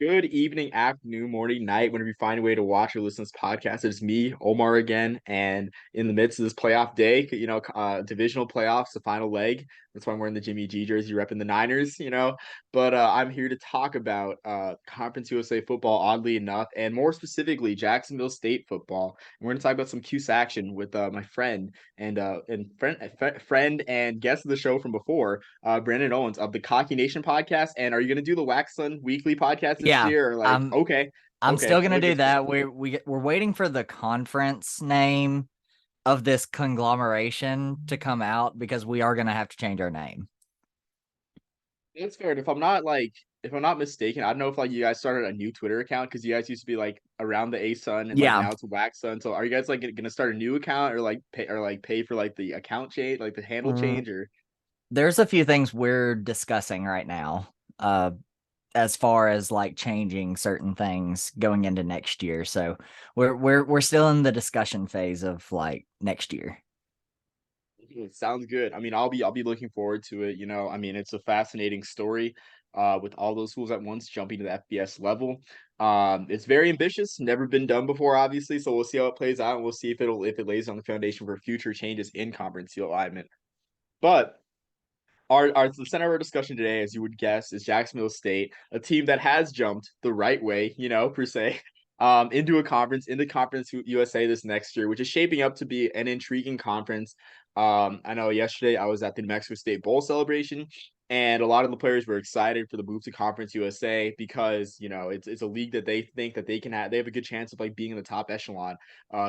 Good evening, afternoon, morning, night, whenever you find a way to watch or listen to this podcast. It's me, Omar, again. And in the midst of this playoff day, divisional playoffs, the final leg. That's why I'm wearing the Jimmy G jersey, repping the Niners. But I'm here to talk about Conference USA football, oddly enough, and more specifically, Jacksonville State football. And we're going to talk about some CUSE action with my friend and guest of the show from before, Brandon Owens of the Cocky Nation podcast. And are you going to do the Wax Sun weekly podcast this Yeah, year? Or like, I'm okay, I'm still okay, gonna look do at this. that. We're waiting for the conference name of this conglomeration to come out because we are gonna have to change our name. It's fair. And if I'm not mistaken, I don't know if like you guys started a new Twitter account because you guys used to be like around the A Sun and like Yeah, now it's Wax Sun. So are you guys like gonna start a new account or pay for like the account change, like the handle w- change or? there's a few things we're discussing right now. As far as like changing certain things going into next year. So we're still in the discussion phase of like next year. It sounds good. I mean, I'll be looking forward to it. I mean, it's a fascinating story, with all those schools at once jumping to the FBS level. It's very ambitious, never been done before, obviously. So we'll see how it plays out, and we'll see if it lays on the foundation for future changes in conference alignment. But the center of our discussion today, as you would guess, is Jacksonville State, a team that has jumped the right way, per se, into a conference in the Conference USA this next year, which is shaping up to be an intriguing conference. I know yesterday I was at the New Mexico State Bowl celebration, and a lot of the players were excited for the move to Conference USA because it's a league that they think that they have a good chance of like being in the top echelon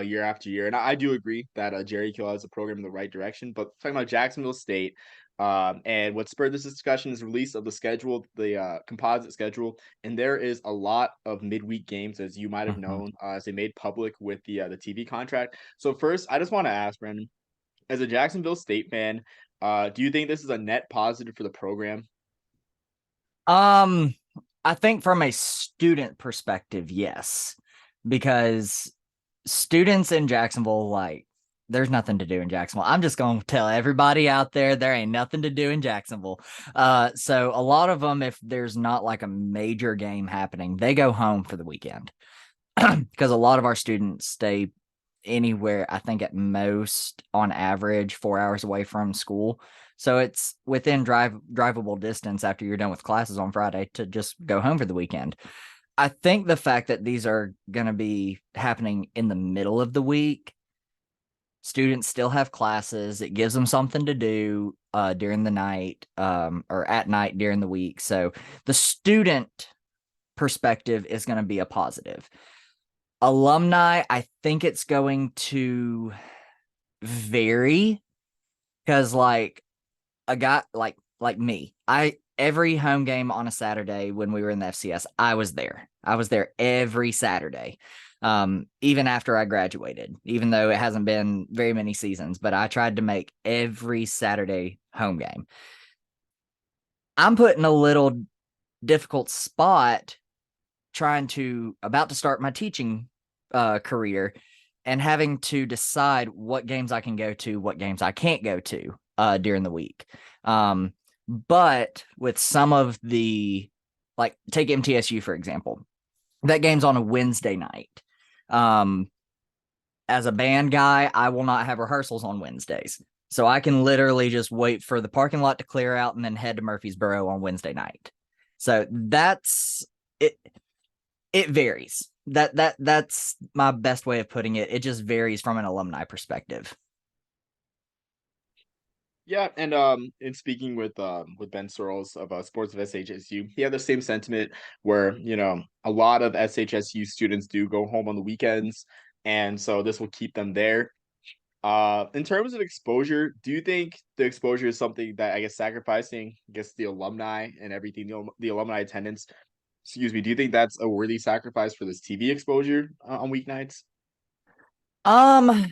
year after year. And I do agree that Jerry Kill has a program in the right direction. But talking about Jacksonville State. And what spurred this discussion is release of the schedule, the composite schedule, and there is a lot of midweek games, as you might have Mhm. known, as they made public with the TV contract. So first, I just want to ask Brandon, as a Jacksonville State fan, do you think this is a net positive for the program? Um, I think from a student perspective, yes, because students in Jacksonville, like, there's nothing to do in Jacksonville. I'm just going to tell everybody out there ain't nothing to do in Jacksonville. So a lot of them, if there's not like a major game happening, they go home for the weekend because a lot of our students stay anywhere, I think at most on average 4 hours away from school. So it's within drivable distance after you're done with classes on Friday to just go home for the weekend. I think the fact that these are going to be happening in the middle of the week, students still have classes. It gives them something to do during the night, or at night during the week. So the student perspective is going to be a positive. Alumni, I think it's going to vary because like a guy like me, I every home game on a Saturday when we were in the FCS, I was there. I was there every Saturday. Even after I graduated, even though it hasn't been very many seasons, but I tried to make every Saturday home game. I'm put in a little difficult spot trying to about to start my teaching career and having to decide what games I can go to, what games I can't go to during the week. But with some of the, like, take MTSU, for example, that game's on a Wednesday night. Um, as a band guy, I will not have rehearsals on Wednesdays. So I can literally just wait for the parking lot to clear out and then head to Murfreesboro on Wednesday night. So that's it. It varies. That's my best way of putting it. It just varies from an alumni perspective. Yeah, and in speaking with Ben Searles of Sports of SHSU, he had the same sentiment where a lot of SHSU students do go home on the weekends, and so this will keep them there. In terms of exposure, do you think the exposure is something that I guess sacrificing, I guess the alumni and everything, the alumni attendance, excuse me, do you think that's a worthy sacrifice for this TV exposure on weeknights? Um,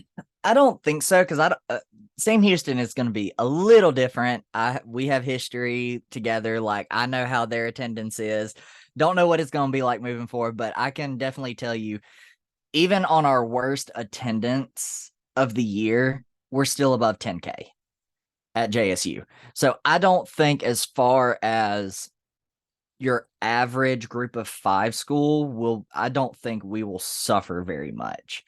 I don't think so because I don't, Sam Houston is going to be a little different. We have history together. Like I know how their attendance is. Don't know what it's going to be like moving forward, but I can definitely tell you, even on our worst attendance of the year, we're still above 10K at JSU. So I don't think as far as your average group of five school will, I don't think we will suffer very much.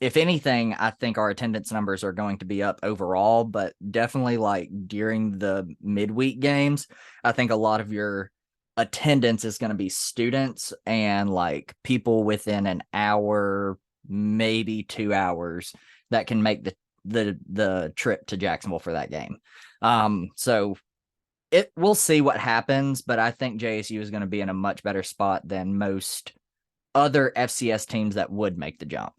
If anything, I think our attendance numbers are going to be up overall, but definitely like during the midweek games, I think a lot of your attendance is going to be students and like people within an hour, maybe 2 hours that can make the trip to Jacksonville for that game. So we'll see what happens, but I think JSU is going to be in a much better spot than most other FCS teams that would make the jump.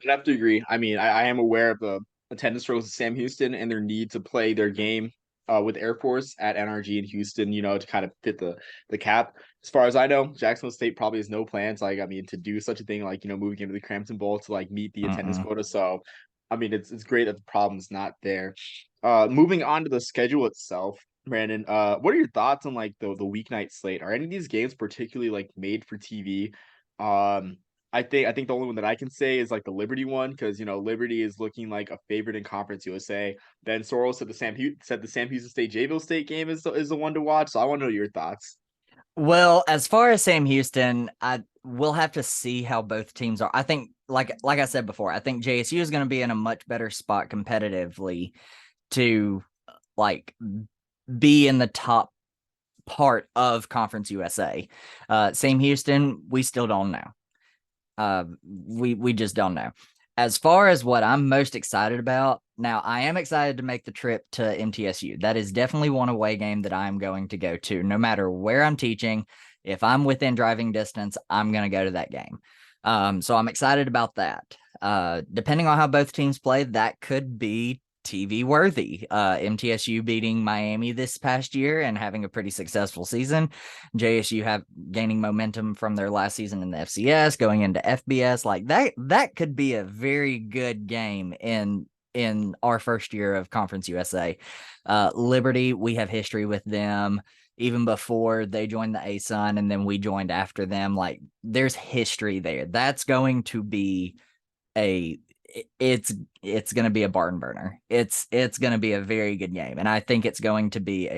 I'd have to agree. I mean, I am aware of the attendance struggles of Sam Houston and their need to play their game with Air Force at NRG in Houston, to kind of fit the cap. As far as I know, Jacksonville State probably has no plans, like, I mean, to do such a thing, like, moving into the Crampton Bowl to like meet the attendance Mm-mm. quota. So, I mean, it's great that the problem's not there. Moving on to the schedule itself, Brandon, what are your thoughts on like the weeknight slate? Are any of these games particularly like made for TV? Um, I think the only one that I can say is like the Liberty one, because Liberty is looking like a favorite in Conference USA. Ben Sorrell said the Sam Houston State J-Ville State game is the one to watch. So I want to know your thoughts. Well, as far as Sam Houston, I will have to see how both teams are. I think, like I said before, I think JSU is going to be in a much better spot competitively to like be in the top part of Conference USA. Sam Houston, we still don't know. We just don't know. As far as what I'm most excited about, now I am excited to make the trip to MTSU. That is definitely one away game that I'm going to go to, no matter where I'm teaching. If I'm within driving distance, I'm going to go to that game. So I'm excited about that. Depending on how both teams play, that could be TV worthy. MTSU beating Miami this past year and having a pretty successful season. JSU have gaining momentum from their last season in the FCS, going into FBS. Like that could be a very good game in our first year of Conference USA. Liberty, we have history with them even before they joined the ASUN, and then we joined after them. Like there's history there. That's going to be a it's going to be a barn burner. It's going to be a very good game, and I think it's going to be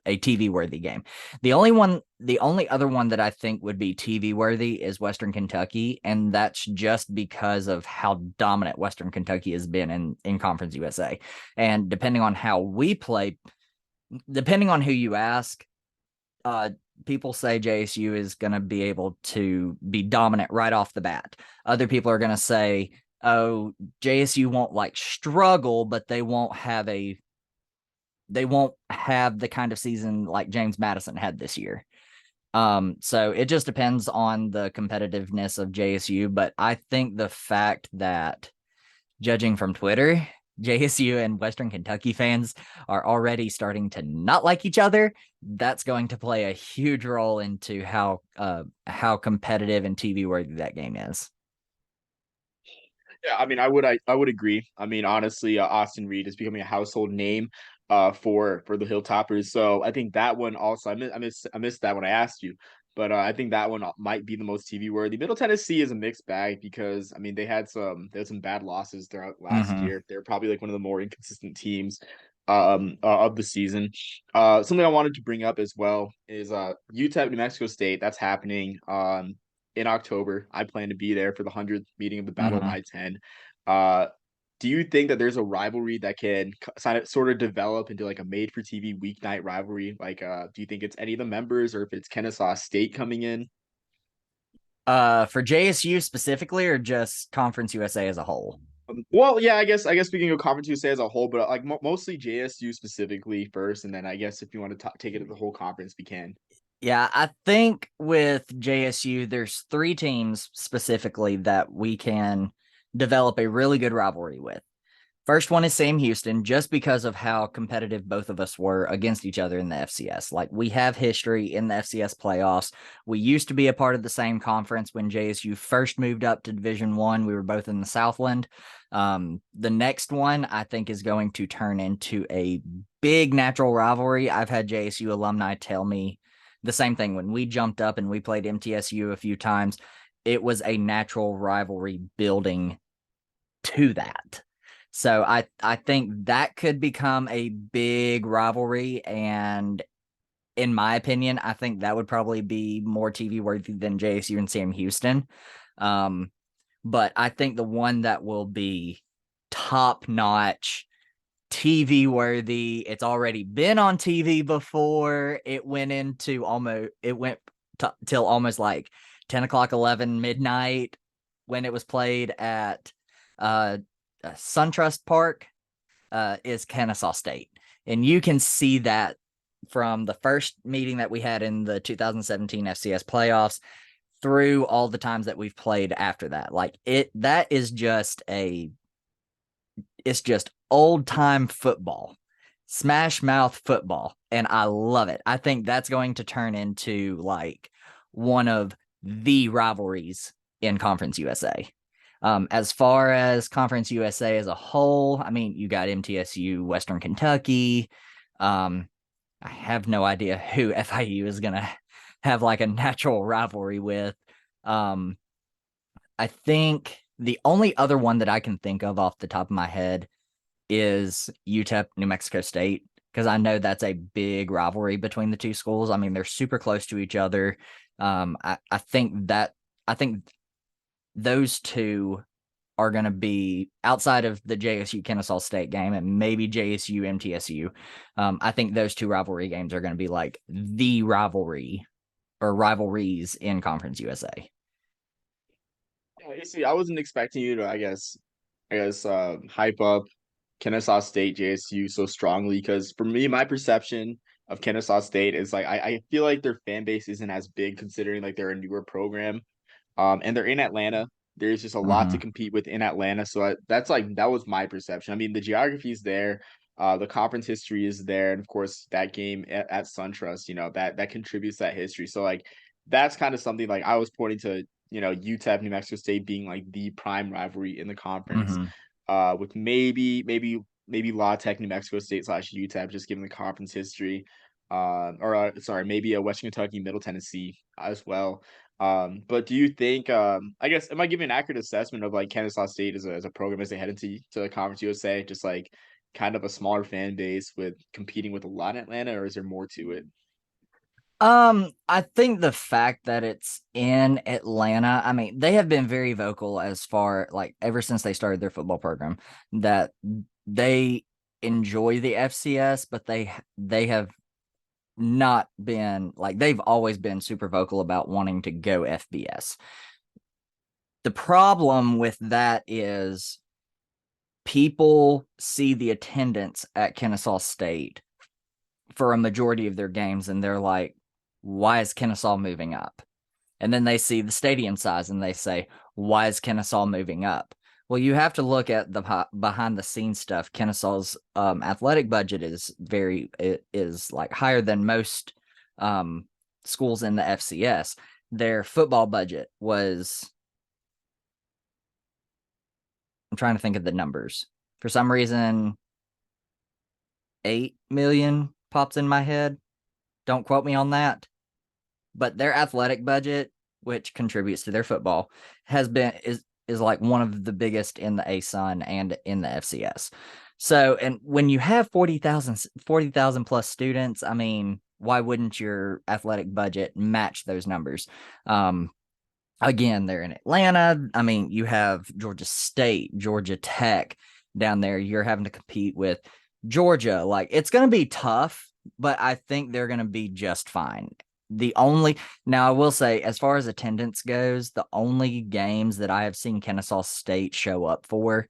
a TV worthy game. The only other one that I think would be TV worthy is Western Kentucky, and that's just because of how dominant Western Kentucky has been in Conference USA. And depending on how we play, depending on who you ask, uh, people say JSU is going to be able to be dominant right off the bat. Other people are going to say, oh, JSU won't like struggle, but they won't have the kind of season like James Madison had this year. So it just depends on the competitiveness of JSU, but I think the fact that, judging from Twitter, JSU and Western Kentucky fans are already starting to not like each other, that's going to play a huge role into how competitive and TV worthy that game is. Yeah, I mean, I would agree. I mean, honestly, Austin Reed is becoming a household name for the Hilltoppers. So I think that one also I missed that when I asked you, but I think that one might be the most TV worthy. Middle Tennessee is a mixed bag because I mean they had some bad losses throughout last Mm-hmm. year. They're probably like one of the more inconsistent teams of the season. Something I wanted to bring up as well is UTEP New Mexico State. That's happening in October. I plan to be there for the 100th meeting of the Battle of Mm-hmm. I-10. Uh, do you think that there's a rivalry that can sort of develop into like a made-for-TV weeknight rivalry? Like, do you think it's any of the members or if it's Kennesaw State coming in? For JSU specifically, or just Conference USA as a whole? Well, yeah, I guess we can go Conference USA as a whole, but like mostly JSU specifically first, and then I guess if you want to take it to the whole conference, we can. Yeah, I think with JSU, there's three teams specifically that we can develop a really good rivalry with. First one is Sam Houston, just because of how competitive both of us were against each other in the FCS. Like we have history in the FCS playoffs. We used to be a part of the same conference when JSU first moved up to Division One. We were both in the Southland. The next one I think is going to turn into a big natural rivalry. I've had JSU alumni tell me the same thing when we jumped up and we played MTSU a few times. It was a natural rivalry building to that. So I think that could become a big rivalry, and in my opinion, I think that would probably be more TV worthy than JSU and Sam Houston. Um, but I think the one that will be top notch, TV worthy. It's already been on TV before. It went till almost like 10 o'clock, 11 midnight when it was played at uh, SunTrust Park, is Kennesaw State. And you can see that from the first meeting that we had in the 2017 FCS playoffs through all the times that we've played after that. That is just it's just old time football, smash mouth football. And I love it. I think that's going to turn into like one of the rivalries in Conference USA. As far as Conference USA as a whole, I mean, you got MTSU, Western Kentucky. I have no idea who FIU is going to have like a natural rivalry with. I think the only other one that I can think of off the top of my head is UTEP, New Mexico State, because I know that's a big rivalry between the two schools. I mean, they're super close to each other. I think those two are going to be outside of the JSU Kennesaw State game and maybe JSU MTSU. I think those two rivalry games are going to be like the rivalry or rivalries in Conference USA. Yeah, you see, I wasn't expecting you to, hype up Kennesaw State JSU so strongly because for me, my perception of Kennesaw State is like I feel like their fan base isn't as big considering like they're a newer program. And they're in Atlanta. There's just a lot to Mm-hmm. compete with in Atlanta. So that was my perception. I mean, the geography is there, the conference history is there, and of course that game at SunTrust, that contributes to that history. So like that's kind of something like I was pointing to, UTEP, New Mexico State being like the prime rivalry in the conference, Mm-hmm. with maybe La Tech, New Mexico State slash UTEP, just given the conference history. Maybe a Western Kentucky, Middle Tennessee as well. But do you think I guess am I giving an accurate assessment of like Kennesaw State as a program as they head into the Conference USA, just like kind of a smaller fan base with competing with a lot in Atlanta, or is there more to it? I think the fact that it's in Atlanta, I mean, they have been very vocal as far like ever since they started their football program that they enjoy the FCS, but they have not been like they've always been super vocal about wanting to go FBS. The problem with that is people see the attendance at Kennesaw State for a majority of their games and they're like, why is Kennesaw moving up? And then they see the stadium size and they say, why is Kennesaw moving up? Well, you have to look at the behind the scenes stuff. Kennesaw's athletic budget is like higher than most schools in the FCS. Their football budget was, I'm trying to think of the numbers. For some reason, 8 million pops in my head. Don't quote me on that. But their athletic budget, which contributes to their football, is like one of the biggest in the ASUN and in the FCS. So, and when you have 40,000 plus students, I mean, why wouldn't your athletic budget match those numbers? Again, they're in Atlanta. I mean, you have Georgia State, Georgia Tech down there. You're having to compete with Georgia. Like, it's going to be tough, but I think they're going to be just fine. Now I will say, as far as attendance goes, the only games that I have seen Kennesaw State show up for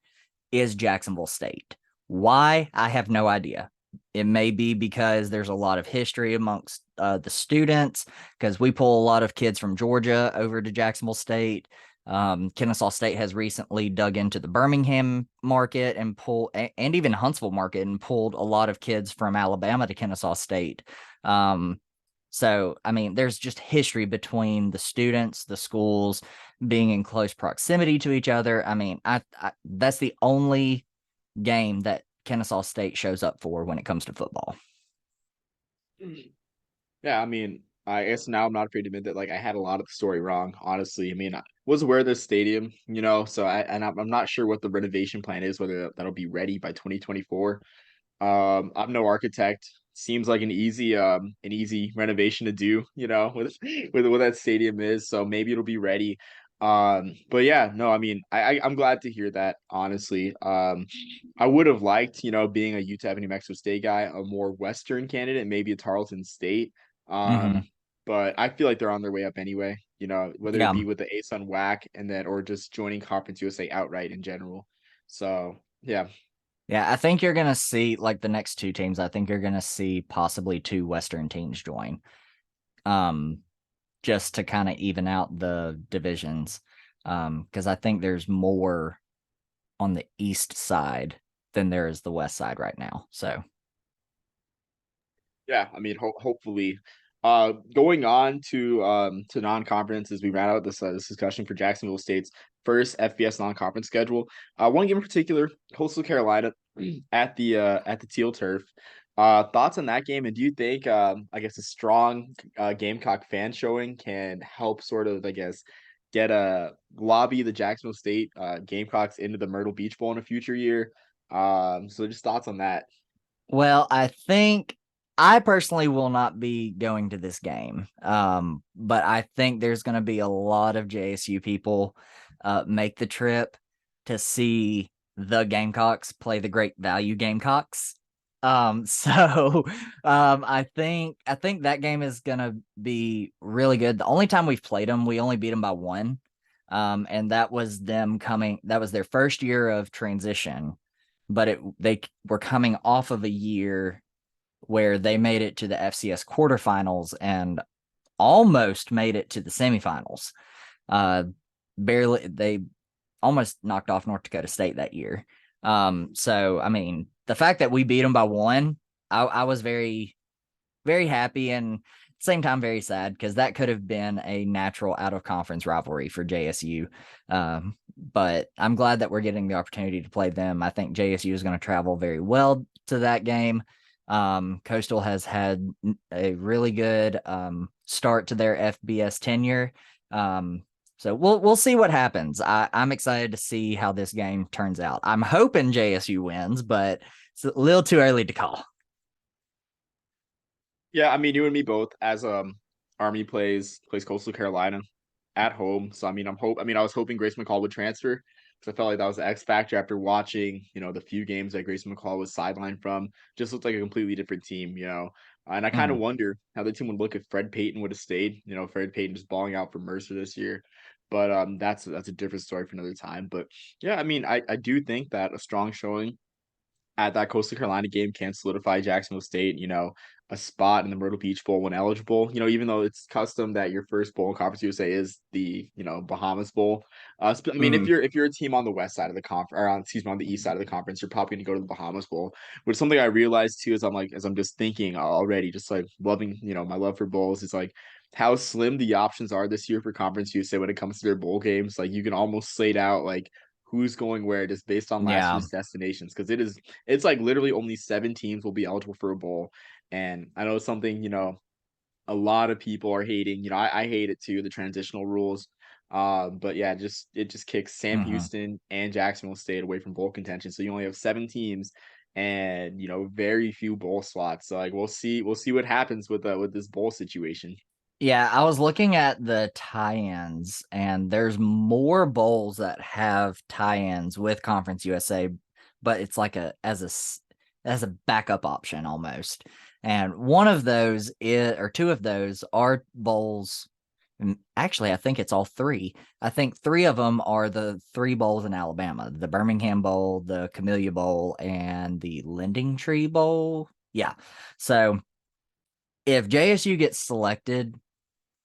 is Jacksonville State. Why? I have no idea. It may be because there's a lot of history amongst the students, because we pull a lot of kids from Georgia over to Jacksonville State. Kennesaw State has recently dug into the Birmingham market and even Huntsville market and pulled a lot of kids from Alabama to Kennesaw State. So, I mean, there's just history between the students, the schools being in close proximity to each other. I mean, that's the only game that Kennesaw State shows up for when it comes to football. Yeah, I mean, I guess now I'm not afraid to admit that like I had a lot of the story wrong, honestly. I mean, I was aware of this stadium, so I'm not sure what the renovation plan is, whether that'll be ready by 2024. I'm no architect, seems like an easy renovation to do, you know, with what that stadium is. So maybe it'll be ready. But yeah, no, I mean, I'm glad to hear that, honestly. I would have liked, you know, being a UTEP and New Mexico State guy, a more Western candidate, maybe a Tarleton State. Hmm. But I feel like they're on their way up anyway, you know, whether it Yeah. be with the Ace on whack and then or just joining Conference USA outright in general. So yeah. Yeah, I think you're gonna see like the next two teams. I think you're gonna see possibly two Western teams join, um, just to kind of even out the divisions. Because I think there's more on the east side than there is the west side right now. So, Yeah, I mean, hopefully, going on to non-conference as we ran out this discussion for Jacksonville State's first FBS non-conference schedule. One game in particular, Coastal Carolina at the Teal Turf. Thoughts on that game, and do you think I guess a strong Gamecock fan showing can help sort of get a lobby the Jacksonville State Gamecocks into the Myrtle Beach Bowl in a future year? So just thoughts on that. well, I think I personally will not be going to this game. But I think there's going to be a lot of JSU people make the trip to see the Gamecocks play the great value Gamecocks. So I think that game is gonna be really good. The only time we've played them, we only beat them by one. And that was that was their first year of transition, but they were coming off of a year where they made it to the FCS quarterfinals and almost made it to the semifinals. Uh, barely, they almost knocked off North Dakota State that year. So I mean, the fact that we beat them by one, I was very, very happy and at the same time very sad because that could have been a natural out of conference rivalry for JSU. But I'm glad that we're getting the opportunity to play them. I think JSU is going to travel very well to that game. Coastal has had a really good start to their FBS tenure. So we'll see what happens. I'm excited to see how this game turns out. I'm hoping JSU wins, but it's a little too early to call. Yeah, I mean, you and me both. As Army plays Coastal Carolina at home, so I mean, I was hoping Grace McCall would transfer because I felt like that was the X factor after watching, you know, the few games that Grace McCall was sidelined from. Just looked like a completely different team, you know. And I kind of Mhm. wonder how the team would look if Fred Payton would have stayed. You know, Fred Payton just balling out for Mercer this year. But that's a different story for another time. But yeah, I mean, I do think that a strong showing at that Coastal Carolina game can solidify Jacksonville State, you know, a spot in the Myrtle Beach Bowl when eligible. You know, even though it's custom that your first bowl in Conference USA is the, you know, Bahamas Bowl. I mean, Mm, if you're a team on the west side of the conference, or on, excuse me, on the east side of the conference, you're probably going to go to the Bahamas Bowl. Which is something I realized too, as I'm just thinking already, just like loving, you know, my love for bowls is like how slim the options are this year for Conference USA when it comes to their bowl games. Like you can almost slate out like who's going where just based on last yeah. year's destinations because it's like literally only 7 teams will be eligible for a bowl. And I know it's something, you know, a lot of people are hating. You know, I hate it too, the transitional rules. But yeah, it just kicks Sam Hmm. Houston and Jacksonville State away from bowl contention. So you only have 7 teams and you know, very few bowl slots. So like we'll see what happens with this bowl situation. Yeah, I was looking at the tie-ins, and there's more bowls that have tie-ins with Conference USA, but it's like as a backup option almost. And one of those is, or two of those are bowls. Actually, I think it's all three. I think three of them are the three bowls in Alabama: the Birmingham Bowl, the Camellia Bowl, and the Lending Tree Bowl. Yeah. So if JSU gets selected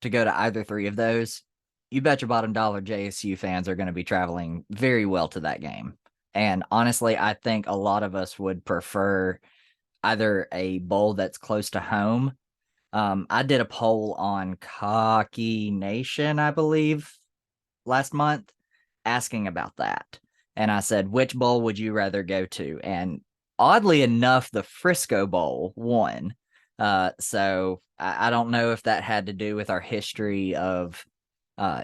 to go to either three of those, you bet your bottom dollar JSU fans are going to be traveling very well to that game. And honestly, I think a lot of us would prefer either a bowl that's close to home. I did a poll on Cocky Nation, I believe, last month asking about that. And I said, which bowl would you rather go to? And oddly enough, the Frisco Bowl won. So I don't know if that had to do with our history of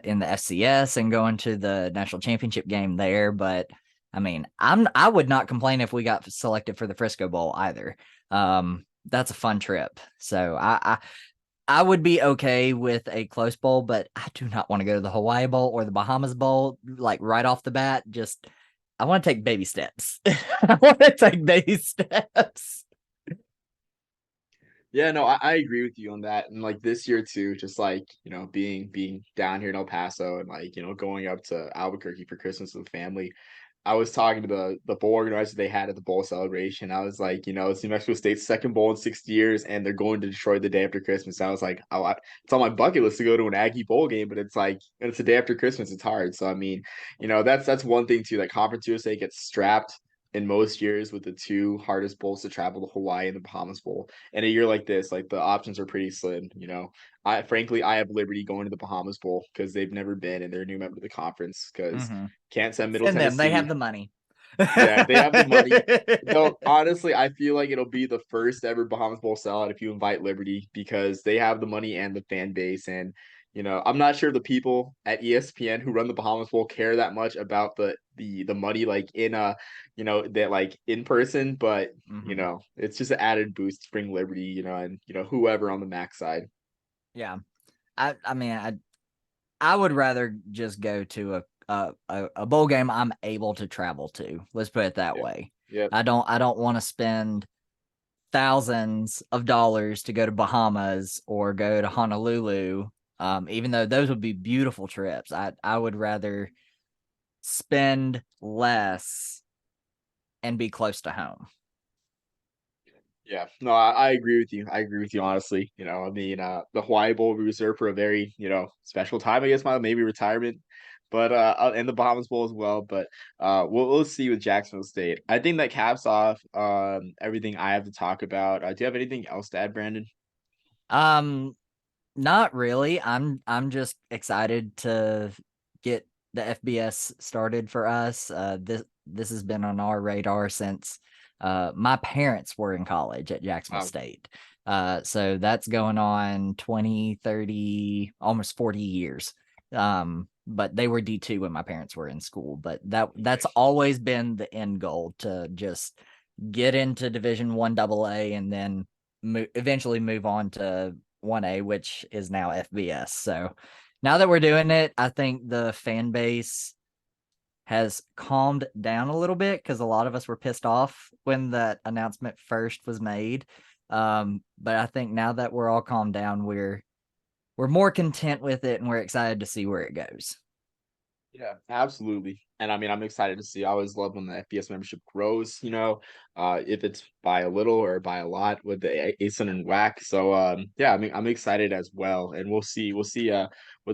in the FCS and going to the national championship game there, but I mean, I would not complain if we got selected for the Frisco Bowl either. that's a fun trip. So I would be okay with a close bowl, but I do not want to go to the Hawaii Bowl or the Bahamas Bowl like right off the bat. Just I want to take baby steps. I want to take baby steps. Yeah, no, I agree with you on that. And like this year too, just like, being down here in El Paso and like, going up to Albuquerque for Christmas with the family. I was talking to the bowl organizer they had at the bowl celebration. I was like, it's New Mexico State's second bowl in 6 years, and they're going to Detroit the day after Christmas. I was like, oh, it's on my bucket list to go to an Aggie bowl game, but it's like, it's the day after Christmas. It's hard. So I mean, that's one thing too. That Conference USA gets strapped in most years with the two hardest bowls to travel, to Hawaii and the Bahamas Bowl. And a year like this, like the options are pretty slim. I have Liberty going to the Bahamas Bowl because they've never been and they're a new member of the conference because Mm-hmm. can't send Middle Send them. They have Tennessee. the money. Yeah, they have the money. Though honestly, I feel like it'll be the first ever Bahamas Bowl sellout if you invite Liberty because they have the money and the fan base. And I'm not sure the people at ESPN who run the Bahamas Bowl care that much about the money like in that like in person, but Mm-hmm. it's just an added boost to bring Liberty, and whoever on the MAC side. Yeah. I mean I would rather just go to a bowl game I'm able to travel to. Let's put it that Yeah. way. Yeah. I don't want to spend thousands of dollars to go to Bahamas or go to Honolulu. Even though those would be beautiful trips, I would rather spend less and be close to home. Yeah, no, I agree with you. I agree with you honestly. I mean, the Hawaii Bowl will be reserved for a very, special time, I guess, maybe retirement, but and the Bahamas Bowl as well. But we'll see with Jacksonville State. I think that caps off everything I have to talk about. Do you have anything else to add, Brandon? Um, Not really. I'm just excited to get the FBS started for us. This has been on our radar since my parents were in college at Jacksonville Wow. State. So that's going on 20, 30, almost 40 years. But they were D2 when my parents were in school. But that's always been the end goal, to just get into Division 1 AA and then eventually move on to 1A, which is now FBS. So now that we're doing it, I think the fan base has calmed down a little bit because a lot of us were pissed off when that announcement first was made. But I think now that we're all calmed down, we're more content with it and we're excited to see where it goes. Yeah, absolutely. And I mean, I'm excited to see. I always love when the FBS membership grows, if it's by a little or by a lot with the ASUN and WAC. So yeah, I mean, I'm excited as well. And we'll see what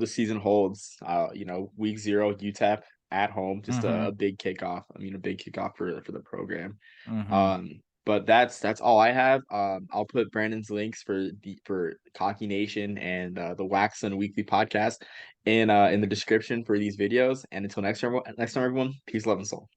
the season holds. Week 0, UTEP at home, just Mm-hmm. a big kickoff. I mean, a big kickoff for the program. Mm-hmm. But that's all I have. I'll put Brandon's links for Cocky Nation and the Wax and Weekly podcast in the description for these videos. And until next time, everyone, peace, love, and soul.